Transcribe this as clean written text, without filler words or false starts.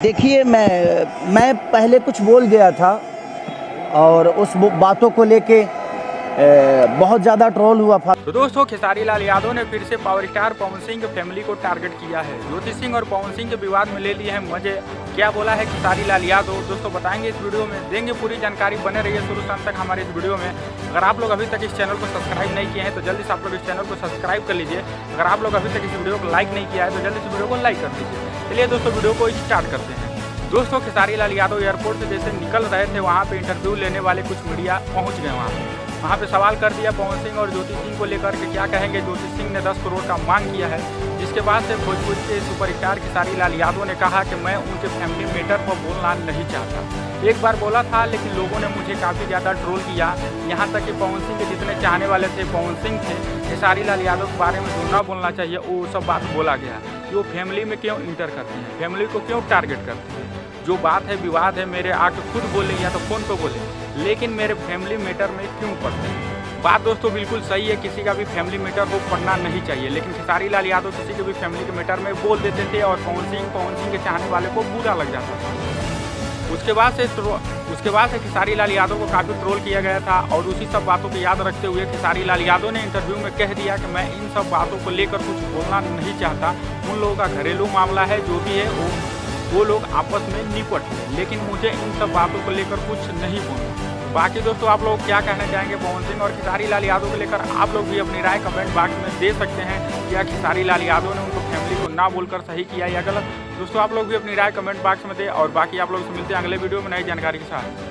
देखिए मैं पहले कुछ बोल गया था और उस बातों को लेके बहुत ज़्यादा ट्रोल हुआ था। तो दोस्तों खेसारी लाल यादव ने फिर से पावर स्टार पवन सिंह की फैमिली को टारगेट किया है। ज्योति सिंह और पवन सिंह के विवाद में ले लिए हैं मजे। क्या बोला है खेसारी लाल यादव दोस्तों बताएंगे इस वीडियो में, देंगे पूरी जानकारी। बने रहिए शुरू से अंत तक हमारे इस वीडियो में। अगर आप लोग अभी तक इस चैनल को सब्सक्राइब नहीं किए हैं तो जल्दी से आप लोग इस चैनल को सब्सक्राइब कर लीजिए। अगर आप लोग अभी तक इस वीडियो को लाइक नहीं किया है तो जल्दी से वीडियो को लाइक कर दीजिए। चलिए दोस्तों वीडियो को स्टार्ट करते हैं। दोस्तों खेसारी लाल यादव एयरपोर्ट से जैसे निकल रहे थे वहाँ पे इंटरव्यू लेने वाले कुछ मीडिया पहुँच गए वहाँ पे सवाल कर दिया पवन सिंह और ज्योति सिंह को लेकर के क्या कहेंगे। ज्योति सिंह ने 10 करोड़ का मांग किया है, जिसके बाद से भोजपुरी के सुपरस्टार खेसारी लाल यादव ने कहा कि मैं उनके फैमिली मैटर पर बोलना नहीं चाहता। एक बार बोला था लेकिन लोगों ने मुझे काफ़ी ज़्यादा ट्रोल किया। यहाँ तक कि पवन सिंह के जितने चाहने वाले थे पवन सिंह थे, खेसारी लाल यादव के बारे में जो न बोलना चाहिए वो सब बात बोला गया कि वो फैमिली में क्यों इंटर करते हैं, फैमिली को क्यों टारगेट करते हैं। जो बात है विवाद है मेरे आके खुद बोले या तो फ़ोन पे बोले, लेकिन मेरे फैमिली मैटर में क्यों पढ़ते हैं। बात दोस्तों बिल्कुल सही है, किसी का भी फैमिली मैटर को पढ़ना नहीं चाहिए, लेकिन खेसारी लाल यादव किसी के भी फैमिली के मैटर में बोल देते थे और पवन सिंह के चाहने वाले को बुरा लग जाता था। उसके बाद से खेसारी लाल यादव को काफ़ी ट्रोल किया गया था और उसी सब बातों को याद रखते हुए खेसारी लाल यादव ने इंटरव्यू में कह दिया कि मैं इन सब बातों को लेकर कुछ बोलना नहीं चाहता। उन लोगों का घरेलू मामला है, जो भी है वो लोग आपस में निपट लें, लेकिन मुझे इन सब बातों को लेकर कुछ नहीं बोलना। बाकी दोस्तों आप लोग क्या कहना चाहेंगे पवन सिंह और खेसारी लाल यादव को लेकर, आप लोग भी अपनी राय कमेंट बॉक्स में दे सकते हैं। क्या खेसारी लाल यादव ने उनको फैमिली को ना बोलकर सही किया या गलत। दोस्तों आप लोग भी अपनी राय कमेंट बॉक्स में दें और बाकी आप लोग से मिलते हैं अगले वीडियो में नई जानकारी के साथ।